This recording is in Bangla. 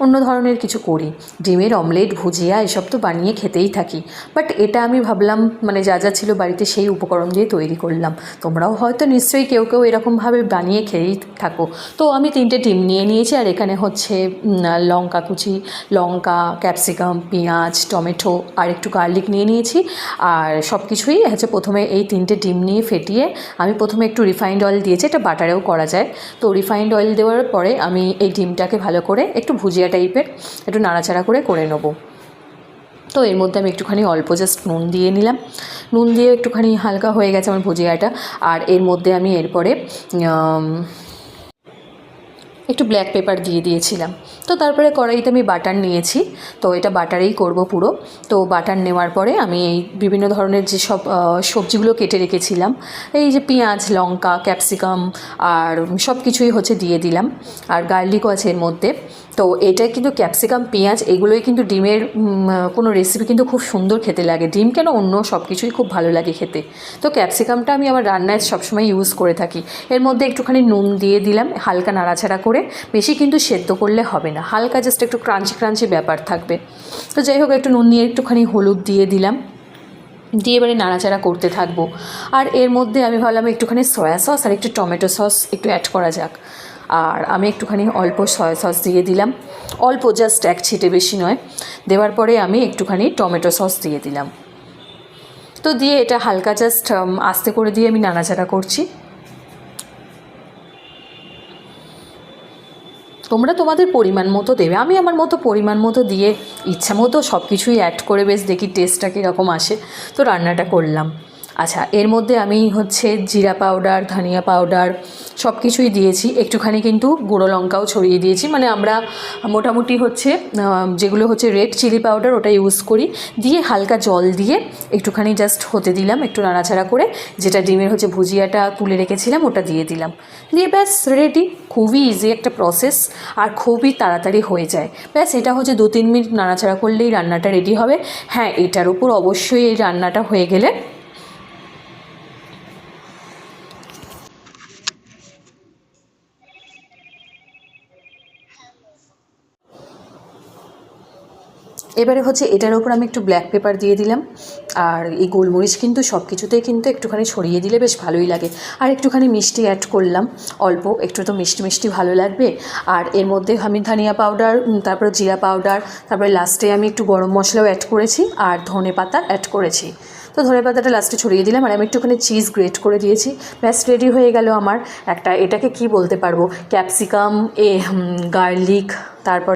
অন্য ধরনের কিছু করি। ডিমের অমলেট, ভুজিয়া এসব তো বানিয়ে খেতেই থাকি, বাট এটা আমি ভাবলাম মানে যা যা ছিল বাড়িতে সেই উপকরণ দিয়ে তৈরি করলাম। তোমরাও হয়তো নিশ্চয়ই কেউ কেউ এরকমভাবে বানিয়ে খেয়েই থাকো। তো আমি 3টে ডিম নিয়ে নিয়েছি, আর এখানে হচ্ছে লঙ্কা কুচি, লঙ্কা, ক্যাপসিকাম, পেঁয়াজ, টমেটো আর একটু গার্লিক নিয়ে নিয়েছি। আর সব কিছুই হচ্ছে প্রথমে এই 3টে ডিম নিয়ে ফেটিয়ে আমি প্রথমে একটু রিফাইন্ড অয়েল দিয়েছি, এটা বাটারেও করা যায়। তো রিফাইন্ড অয়েল দেওয়ার পরে আমি এই ডিমটাকে ভালো করে একটু ভুজিয়া টাইপের একটু নাড়াচাড়া করে নেব। তো এর মধ্যে আমি একটুখানি অল্প জাস্ট নুন দিয়ে নিলাম। নুন দিয়ে একটুখানি হালকা হয়ে গেছে আমার ভুজিয়াটা। আর এর মধ্যে আমি এরপরে একটু ব্ল্যাক পেপার দিয়ে দিয়েছিলাম। তো তারপরে কড়াইতে আমি বাটার নিয়েছি, তো এটা বাটারেই করব পুরো। তো বাটার নেওয়ার পরে আমি এই বিভিন্ন ধরনের যে সব সবজিগুলো কেটে রেখেছিলাম, এই যে পেঁয়াজ, লঙ্কা, ক্যাপসিকাম আর সব কিছুই হচ্ছে দিয়ে দিলাম, আর গার্লিকও আছে এর মধ্যে। তো এটা কিন্তু ক্যাপসিকাম, পেঁয়াজ এগুলোই কিন্তু ডিমের কোনো রেসিপি কিন্তু খুব সুন্দর খেতে লাগে। ডিম কেন, অন্য সব কিছুই খুব ভালো লাগে খেতে। তো ক্যাপসিকামটা আমি আমার রান্নায় সবসময় ইউজ করে থাকি। এর মধ্যে একটুখানি নুন দিয়ে দিলাম, হালকা নাড়াচাড়া করে, বেশি কিন্তু সেদ্ধ করলে হবে না, হালকা জাস্ট একটু ক্রাঞ্চি ক্রাঞ্চি ব্যাপার থাকবে। তো যাই হোক, একটু নুন নিয়ে একটুখানি হলুদ দিয়ে দিলাম, দিয়ে এবারে নাড়াচাড়া করতে থাকবো। আর এর মধ্যে আমি ভাবলাম একটুখানি সয়া সস আর একটু টমেটো সস একটু অ্যাড করা যাক। আর আমি একটুখানি অল্প সয়া সস দিয়ে দিলাম, অল্প জাস্ট 1 ছিটে, বেশি নয়। দেওয়ার পরে আমি একটুখানি টমেটো সস দিয়ে দিলাম। তো দিয়ে এটা হালকা জাস্ট আস্তে করে দিয়ে আমি নাড়াচাড়া করছি। তোমরা তোমাদের পরিমাণ মতো দেবে, আমি আমার মতো পরিমাণ মতো দিয়ে ইচ্ছা মতো সব কিছুই অ্যাড করে বেশ দেখি টেস্টটা কীরকম আসে। তো রান্নাটা করলাম। আচ্ছা, এর মধ্যে আমি হচ্ছে জিরা পাউডার, ধনিয়া পাউডার সব কিছুই দিয়েছি, একটুখানি কিন্তু গুঁড়ো লঙ্কাও ছড়িয়ে দিয়েছি। মানে আমরা মোটামুটি হচ্ছে যেগুলো হচ্ছে রেড চিলি পাউডার ওটা ইউজ করি। দিয়ে হালকা জল দিয়ে একটুখানি জাস্ট হতে দিলাম, একটু নাড়াচাড়া করে, যেটা ডিমের হচ্ছে ভুজিয়াটা তুলে রেখেছিলাম ওটা দিয়ে দিলাম। দিয়ে ব্যাস রেডি। খুবই ইজি একটা প্রসেস, আর খুবই তাড়াতাড়ি হয়ে যায়। ব্যাস এটা হচ্ছে 2-3 মিনিট নাড়াচাড়া করলেই রান্নাটা রেডি হবে। হ্যাঁ, এটার উপর অবশ্যই এই রান্নাটা হয়ে গেলে এবারে হচ্ছে এটার ওপর আমি একটু ব্ল্যাক পেপার দিয়ে দিলাম। আর এই গোলমরিচ কিন্তু সব কিছুতেই কিন্তু একটুখানি ছড়িয়ে দিলে বেশ ভালোই লাগে। আর একটুখানি মিষ্টি অ্যাড করলাম, অল্প একটু, তো মিষ্টি মিষ্টি ভালো লাগবে। আর এর মধ্যে আমি ধনিয়া পাউডার, তারপরে জিরা পাউডার, তারপরে লাস্টে আমি একটু গরম মশলাও অ্যাড করেছি, আর ধনে পাতা অ্যাড করেছি। তো ধনে পাতাটা লাস্টে ছড়িয়ে দিলাম, আর আমি একটুখানি চিজ গ্রেট করে দিয়েছি। ব্যাস রেডি হয়ে গেল আমার একটা, এটাকে কি বলতে পারবো, ক্যাপসিকাম গার্লিক, তারপর